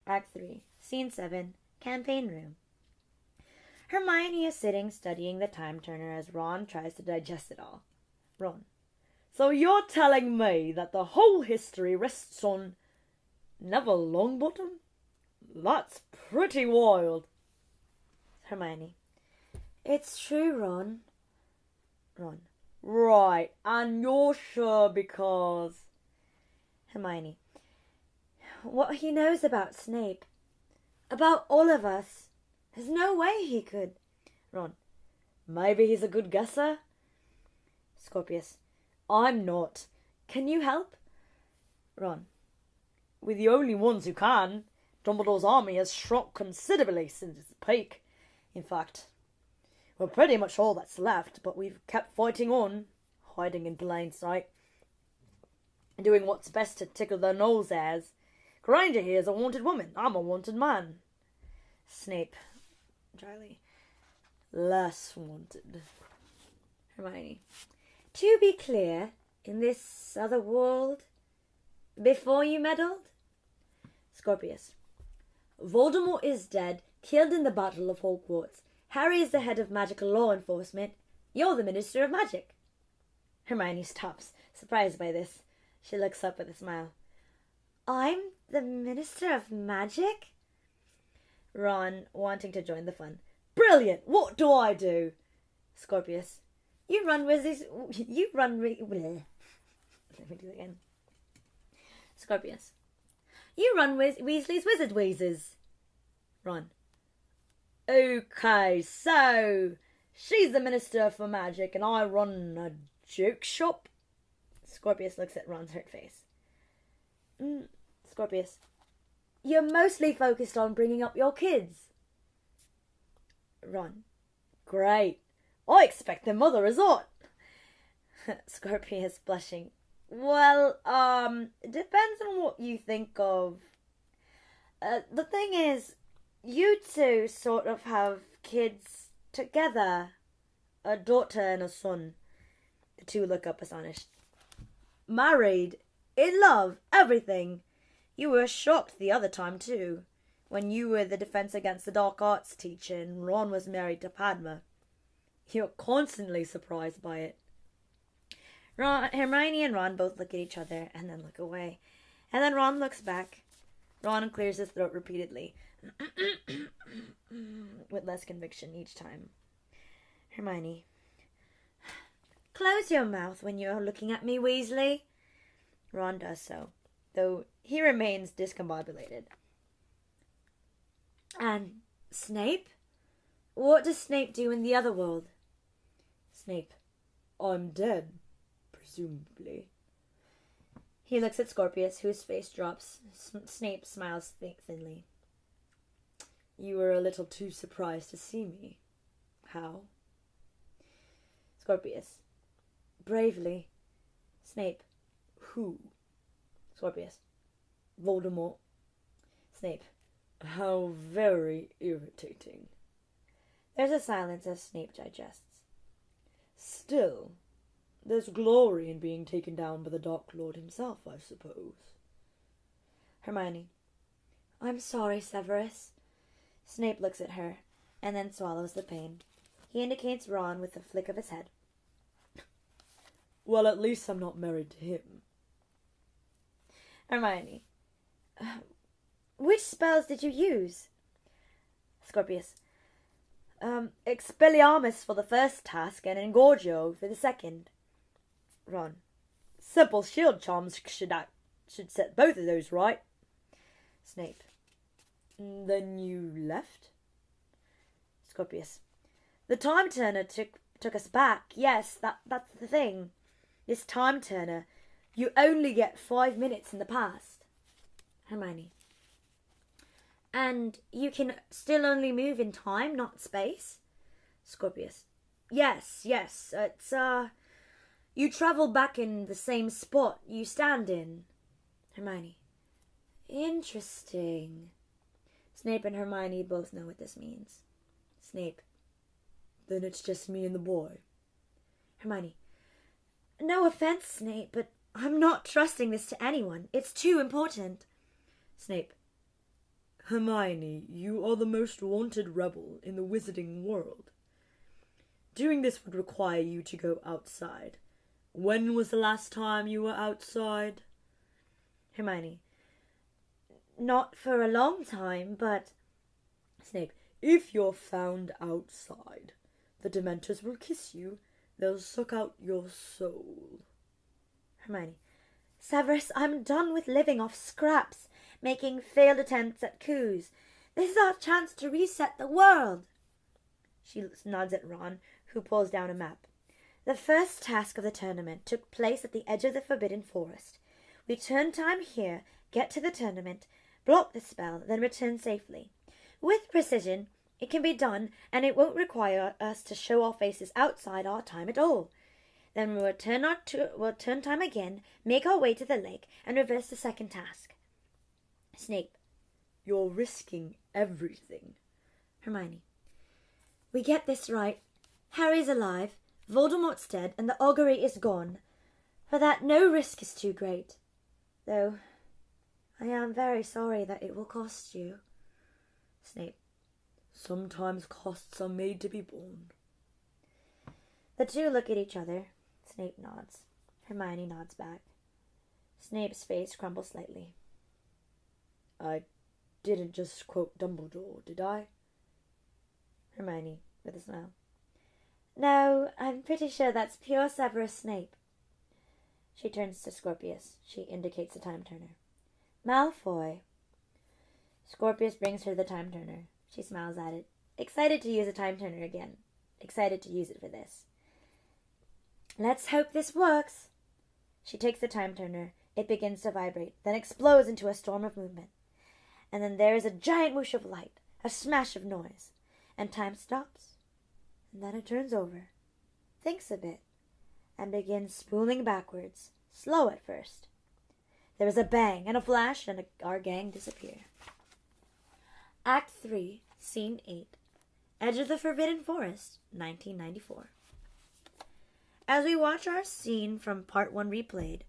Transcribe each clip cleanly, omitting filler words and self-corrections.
Act 3, Scene 7, Campaign Room. Hermione is sitting studying the time turner as Ron tries to digest it all. Ron. So you're telling me that the whole history rests on Neville Longbottom? That's pretty wild. Hermione. It's true, Ron. Ron. Right, and you're sure because... Hermione. What he knows about Snape. About all of us. There's no way he could. Ron. Maybe he's a good guesser? Scorpius. I'm not. Can you help? Ron. We're the only ones who can. Dumbledore's army has shrunk considerably since its peak. In fact, we're pretty much all that's left, but we've kept fighting on, hiding in plain sight, doing what's best to tickle their nose hairs. Granger here is a wanted woman. I'm a wanted man. Snape. Dryly. Less wanted. Hermione. To be clear, in this other world, before you meddled? Scorpius. Voldemort is dead, killed in the Battle of Hogwarts. Harry is the head of magical law enforcement. You're the Minister of Magic. Hermione stops, surprised by this. She looks up with a smile. I'm the Minister of Magic? Ron, wanting to join the fun. Brilliant! What do I do? Scorpius. You run Weasley's... You run... Let me do it again. Scorpius. You run Weasley's Wizard Wheezes. Ron. Okay, so... She's the Minister for Magic and I run a joke shop? Scorpius looks at Ron's hurt face. Scorpius. You're mostly focused on bringing up your kids. Ron. Great. I expect their mother is hot. Scorpius blushing. Well, depends on what you think of. The thing is, you two sort of have kids together. A daughter and a son. The two look up astonished. Married? In love? Everything? You were shocked the other time too. When you were the Defense Against the Dark Arts teacher and Ron was married to Padma. You're constantly surprised by it. Hermione and Ron both look at each other and then look away. And then Ron looks back. Ron clears his throat repeatedly. With less conviction each time. Hermione. Close your mouth when you're looking at me, Weasley. Ron does so, though he remains discombobulated. And Snape? What does Snape do in the other world? Snape. I'm dead, presumably. He looks at Scorpius, whose face drops. Snape smiles thinly. You were a little too surprised to see me. How? Scorpius. Bravely. Snape. Who? Scorpius. Voldemort. Snape. How very irritating. There's a silence as Snape digests. Still, there's glory in being taken down by the Dark Lord himself, I suppose. Hermione. I'm sorry, Severus. Snape looks at her, and then swallows the pain. He indicates Ron with a flick of his head. Well, at least I'm not married to him. Hermione. Which spells did you use? Scorpius. Expelliarmus for the first task and Engorgio for the second. Ron. Simple shield charms should set both of those right. Snape. Then you left? Scorpius. The time turner took us back. Yes, that's the thing. This time turner, you only get 5 minutes in the past. Hermione. And you can still only move in time, not space? Scorpius. Yes. It's, you travel back in the same spot you stand in. Hermione. Interesting. Snape and Hermione both know what this means. Snape. Then it's just me and the boy. Hermione. No offense, Snape, but I'm not trusting this to anyone. It's too important. Snape. Hermione, you are the most wanted rebel in the wizarding world. Doing this would require you to go outside. When was the last time you were outside? Hermione. Not for a long time, but... Snape. If you're found outside, the Dementors will kiss you. They'll suck out your soul. Hermione. Severus, I'm done with living off scraps, making failed attempts at coups. This is our chance to reset the world. She nods at Ron, who pulls down a map. The first task of the tournament took place at the edge of the Forbidden Forest. We turn time here, get to the tournament, block the spell, then return safely. With precision, it can be done, and it won't require us to show our faces outside our time at all. Then we'll turn time again, make our way to the lake, and reverse the second task. Snape. You're risking everything. Hermione. We get this right. Harry's alive, Voldemort's dead, and the augury is gone. For that, no risk is too great. Though, I am very sorry that it will cost you. Snape. Sometimes costs are made to be borne. The two look at each other. Snape nods. Hermione nods back. Snape's face crumbles slightly. I didn't just quote Dumbledore, did I? Hermione, with a smile. No, I'm pretty sure that's pure Severus Snape. She turns to Scorpius. She indicates the time turner. Malfoy. Scorpius brings her the time turner. She smiles at it. Excited to use a time turner again. Excited to use it for this. Let's hope this works. She takes the time turner. It begins to vibrate, then explodes into a storm of movement. And then there is a giant whoosh of light, a smash of noise, and time stops. And then it turns over, thinks a bit, and begins spooling backwards, slow at first. There is a bang and a flash, and our gang disappear. Act 3, Scene 8. Edge of the Forbidden Forest, 1994. As we watch our scene from Part 1 replayed,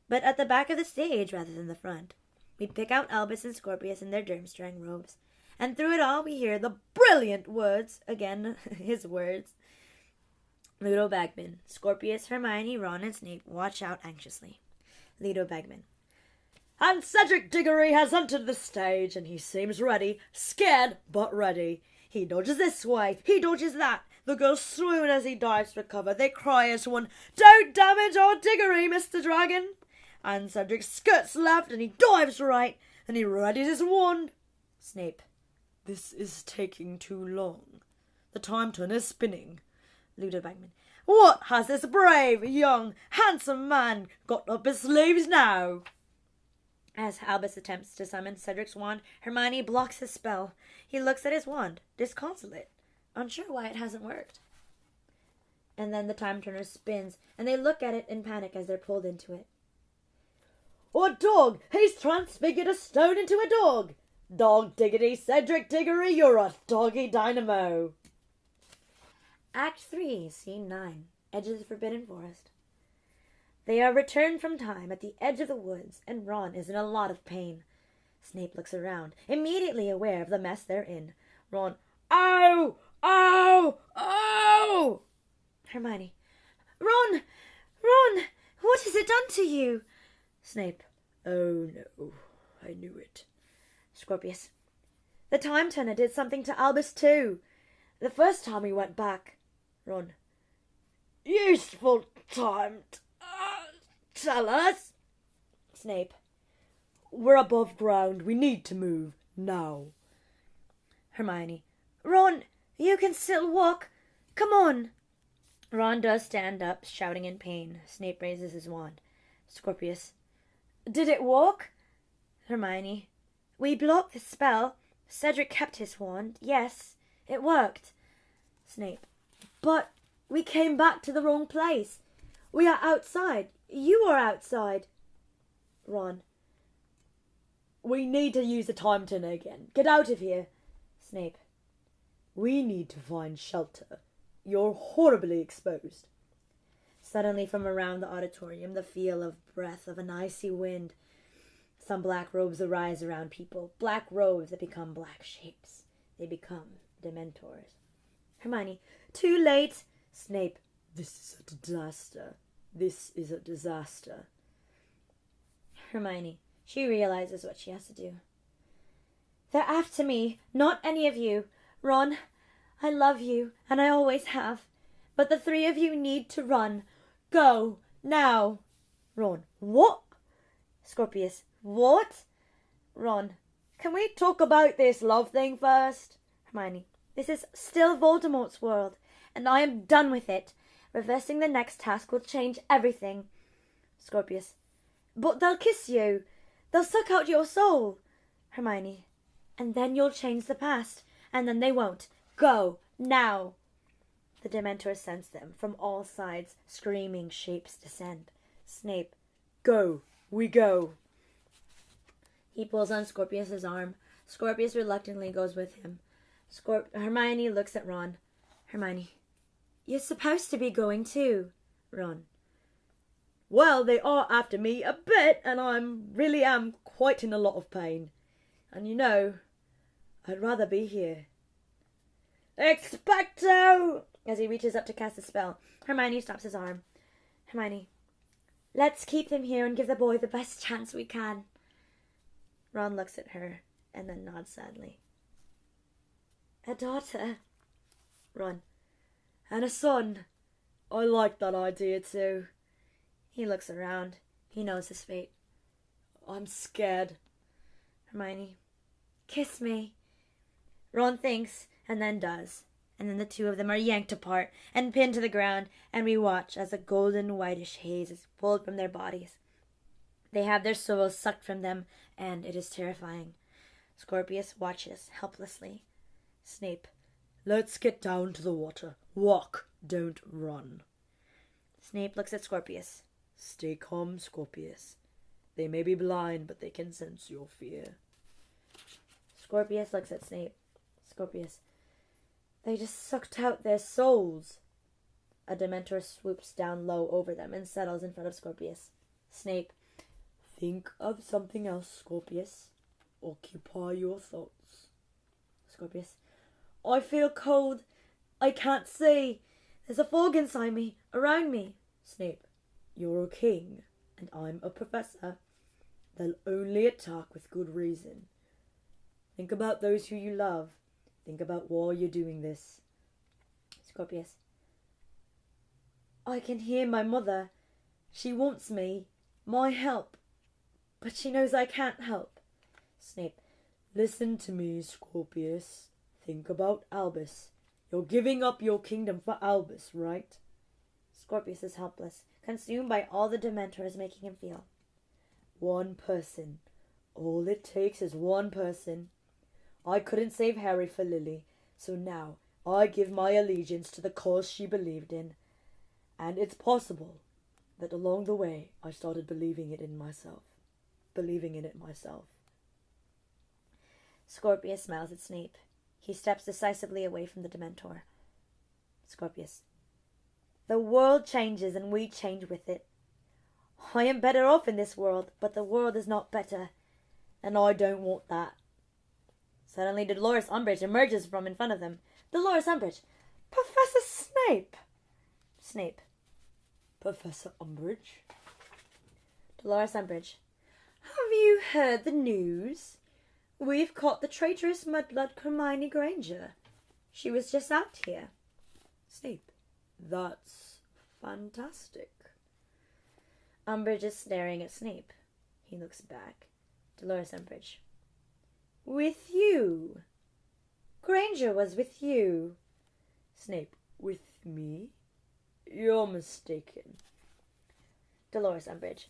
but at the back of the stage rather than the front, we pick out Albus and Scorpius in their Durmstrang robes, and through it all we hear the brilliant words, again, his words. Ludo Bagman, Scorpius, Hermione, Ron, and Snape watch out anxiously. Ludo Bagman. And Cedric Diggory has entered the stage, and he seems ready, scared but ready. He dodges this way, he dodges that. The girls swoon as he dives for cover. They cry as one, "Don't damage our Diggory, Mr. Dragon!" And Cedric skirts left, and he dives right, and he readies his wand. Snape. This is taking too long. The time turner's spinning. Ludo Bagman. What has this brave, young, handsome man got up his sleeves now? As Albus attempts to summon Cedric's wand, Hermione blocks his spell. He looks at his wand, disconsolate, unsure why it hasn't worked. And then the time turner spins, and they look at it in panic as they're pulled into it. A dog! He's transfigured a stone into a dog! Dog diggity, Cedric Diggory, you're a doggy dynamo! Act 3, Scene 9. Edge of the Forbidden Forest. They are returned from time at the edge of the woods, and Ron is in a lot of pain. Snape looks around, immediately aware of the mess they're in. Ron, "Ow! Ow! Ow!" Hermione, Ron! Ron! What has it done to you? Snape, "Oh no, I knew it." Scorpius, the time turner did something to Albus too. The first time we went back. Ron, "Useful time. Tell us." Snape, "We're above ground. We need to move. Now." Hermione, Ron, you can still walk. Come on. Ron does stand up, shouting in pain. Snape raises his wand. Scorpius, did it work? Hermione, we blocked the spell. Cedric kept his wand. Yes, it worked. Snape, but we came back to the wrong place. We are outside. You are outside. Ron, we need to use the time turner again. Get out of here. Snape, we need to find shelter. You're horribly exposed. Suddenly from around the auditorium, the feel of breath of an icy wind. Some black robes arise around people. Black robes that become black shapes. They become Dementors. Hermione, too late. Snape, this is a disaster. This is a disaster. Hermione, she realizes what she has to do. They're after me, not any of you. Ron, I love you, and I always have. But the three of you need to run. Go, now. Ron, what? Scorpius, what? Ron, can we talk about this love thing first? Hermione, this is still Voldemort's world, and I am done with it. Reversing the next task will change everything. Scorpius, but they'll kiss you. They'll suck out your soul. Hermione, and then you'll change the past, and then they won't. Go, now. The Dementors sense them from all sides. Screaming shapes descend. Snape, go, we go. He pulls on Scorpius's arm. Scorpius reluctantly goes with him. Hermione looks at Ron. Hermione, you're supposed to be going too. Ron, well, they are after me a bit, and I really am quite in a lot of pain. And you know, I'd rather be here. Expecto! As he reaches up to cast a spell, Hermione stops his arm. Hermione, let's keep them here and give the boy the best chance we can. Ron looks at her and then nods sadly. A daughter. Ron, and a son. I like that idea too. He looks around. He knows his fate. I'm scared. Hermione, kiss me. Ron thinks and then does. And then the two of them are yanked apart and pinned to the ground, and we watch as a golden whitish haze is pulled from their bodies. They have their souls sucked from them, and it is terrifying. Scorpius watches helplessly. Snape, let's get down to the water. Walk, don't run. Snape looks at Scorpius. Stay calm, Scorpius. They may be blind, but they can sense your fear. Scorpius looks at Snape. Scorpius, they just sucked out their souls. A Dementor swoops down low over them and settles in front of Scorpius. Snape, think of something else, Scorpius. Occupy your thoughts. Scorpius, I feel cold. I can't see. There's a fog inside me, around me. Snape, you're a king, and I'm a professor. They'll only attack with good reason. Think about those who you love. Think about why you're doing this. Scorpius, I can hear my mother. She wants me, my help, but she knows I can't help. Snape, listen to me, Scorpius. Think about Albus. You're giving up your kingdom for Albus, right? Scorpius is helpless, consumed by all the Dementors making him feel. One person. All it takes is one person. I couldn't save Harry for Lily, so now I give my allegiance to the cause she believed in. And it's possible that along the way I started believing in it myself. Scorpius smiles at Snape. He steps decisively away from the Dementor. Scorpius, the world changes and we change with it. I am better off in this world, but the world is not better, and I don't want that. Suddenly Dolores Umbridge emerges from in front of them. Dolores Umbridge, Professor Snape. Snape, Professor Umbridge. Dolores Umbridge, have you heard the news? We've caught the traitorous mudblood Hermione Granger. She was just out here. Snape, that's fantastic. Umbridge is staring at Snape. He looks back. Dolores Umbridge, with you. Granger was with you. Snape, with me? You're mistaken. Dolores Umbridge,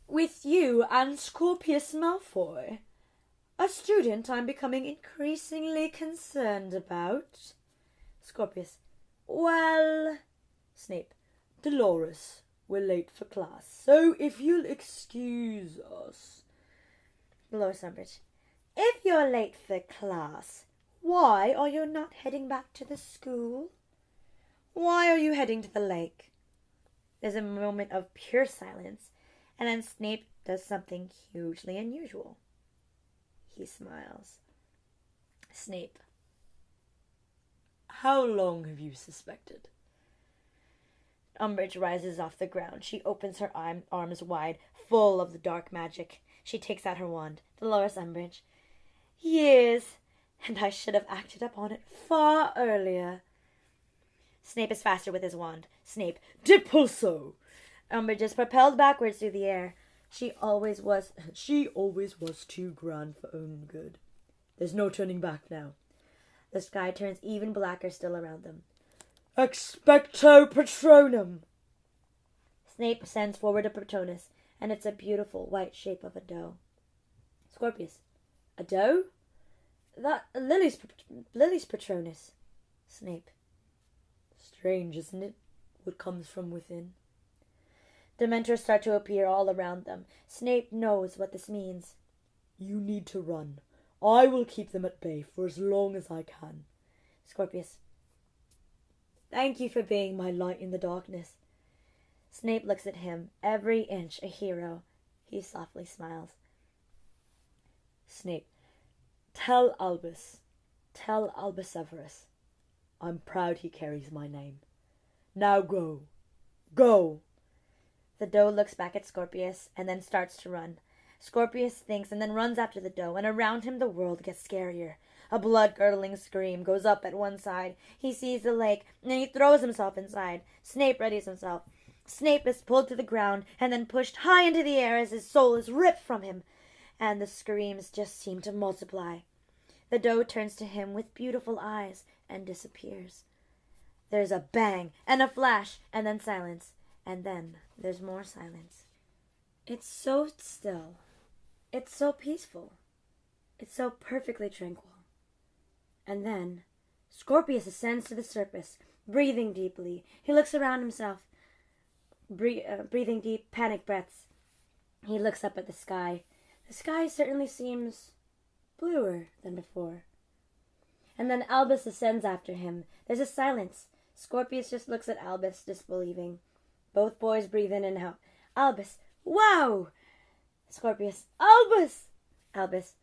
with you and Scorpius Malfoy. A student I'm becoming increasingly concerned about. Scorpius, well... Snape, Dolores, we're late for class, so if you'll excuse us. Dolores Umbridge, if you're late for class, why are you not heading back to the school? Why are you heading to the lake? There's a moment of pure silence, and then Snape does something hugely unusual. He smiles. Snape. How long have you suspected? Umbridge rises off the ground. She opens her arms wide, full of the dark magic. She takes out her wand. Dolores Umbridge. Years, and I should have acted upon it far earlier. Snape is faster with his wand. Snape. Depulso! Umbridge is propelled backwards through the air. She always was too grand for own good. There's no turning back now. The sky turns even blacker still around them. Expecto Patronum! Snape sends forward a Patronus, and it's a beautiful white shape of a doe. Scorpius. A doe? That Lily's Patronus. Snape. Strange, isn't it? What comes from within. Dementors start to appear all around them. Snape knows what this means. You need to run. I will keep them at bay for as long as I can. Scorpius. Thank you for being my light in the darkness. Snape looks at him, every inch a hero. He softly smiles. Snape. Tell Albus Severus. I'm proud he carries my name. Now go. Go! The doe looks back at Scorpius and then starts to run. Scorpius thinks and then runs after the doe, and around him the world gets scarier. A blood-curdling scream goes up at one side. He sees the lake, and he throws himself inside. Snape readies himself. Snape is pulled to the ground and then pushed high into the air as his soul is ripped from him. And the screams just seem to multiply. The doe turns to him with beautiful eyes and disappears. There's a bang and a flash and then silence. And then there's more silence. It's so still. It's so peaceful. It's so perfectly tranquil. And then Scorpius ascends to the surface, breathing deeply. He looks around himself, breathing deep, panic breaths. He looks up at the sky. The sky certainly seems bluer than before. And then Albus ascends after him. There's a silence. Scorpius just looks at Albus, disbelieving. Both boys breathe in and out. Albus. Wow! Scorpius. Albus! Albus.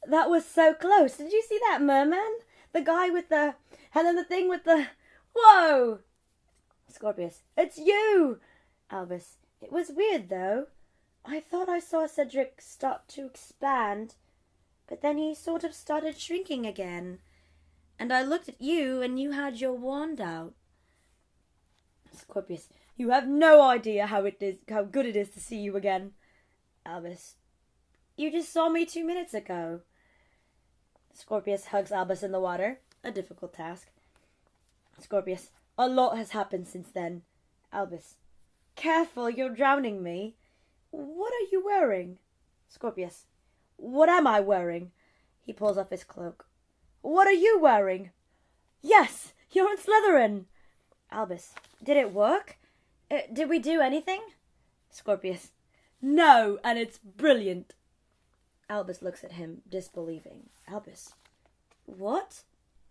That was so close. Did you see that merman? The guy with the... And then the thing with the... Whoa! Scorpius. It's you! Albus. It was weird, though. I thought I saw Cedric start to expand, but then he sort of started shrinking again. And I looked at you, and you had your wand out. Scorpius. You have no idea how good it is to see you again. Albus. You just saw me 2 minutes ago. Scorpius hugs Albus in the water. A difficult task. Scorpius. A lot has happened since then. Albus. Careful, you're drowning me. What are you wearing? Scorpius. What am I wearing? He pulls off his cloak. What are you wearing? Yes, you're in Slytherin. Albus. Did it work? Did we do anything? Scorpius. No, and it's brilliant. Albus looks at him, disbelieving. Albus. What?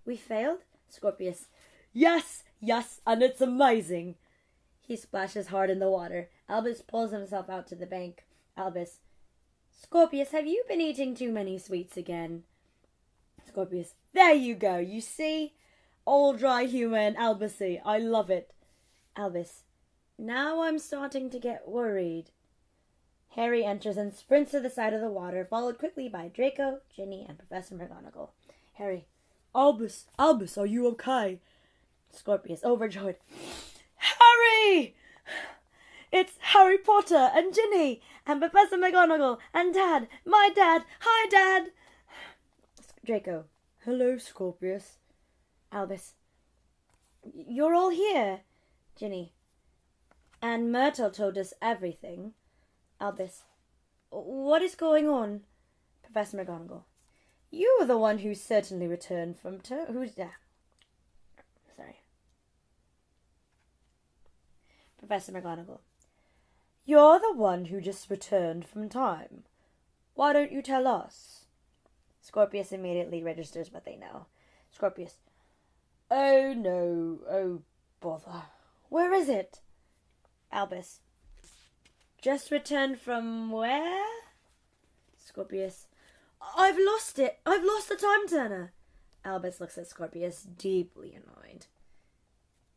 We failed? Scorpius. Yes, and it's amazing. He splashes hard in the water. Albus pulls himself out to the bank. Albus. Scorpius, have you been eating too many sweets again? Scorpius. There you go, you see? All dry humour and Albusy. I love it. Albus. Now I'm starting to get worried. Harry enters and sprints to the side of the water, followed quickly by Draco, Ginny, and Professor McGonagall. Harry. Albus, are you okay? Scorpius, overjoyed. Harry! It's Harry Potter and Ginny and Professor McGonagall and Dad, my dad. Hi, Dad. Draco. Hello, Scorpius. Albus. You're all here. Ginny. And Myrtle told us everything. Albus. What is going on? Professor McGonagall. You are the one who certainly returned from Sorry. Professor McGonagall. You're the one who just returned from time. Why don't you tell us? Scorpius immediately registers what they know. Scorpius. Oh no, oh bother. Where is it? Albus. just returned from where? Scorpius. I've lost it. I've lost the time turner. Albus looks at Scorpius, deeply annoyed.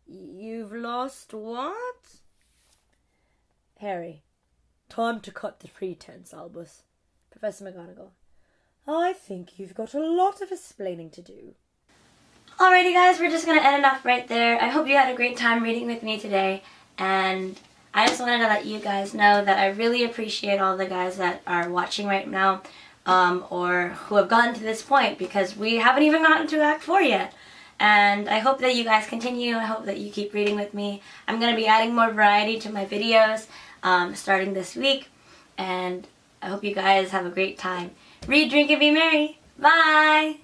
You've lost what? Harry. Time to cut the pretense, Albus. Professor McGonagall. I think you've got a lot of explaining to do. Alrighty guys, we're just going to end it off right there. I hope you had a great time reading with me today, and I just wanted to let you guys know that I really appreciate all the guys that are watching right now, or who have gotten to this point, because we haven't even gotten to Act 4 yet. And I hope that you guys continue. I hope that you keep reading with me. I'm going to be adding more variety to my videos starting this week, and I hope you guys have a great time. Read, drink, and be merry. Bye!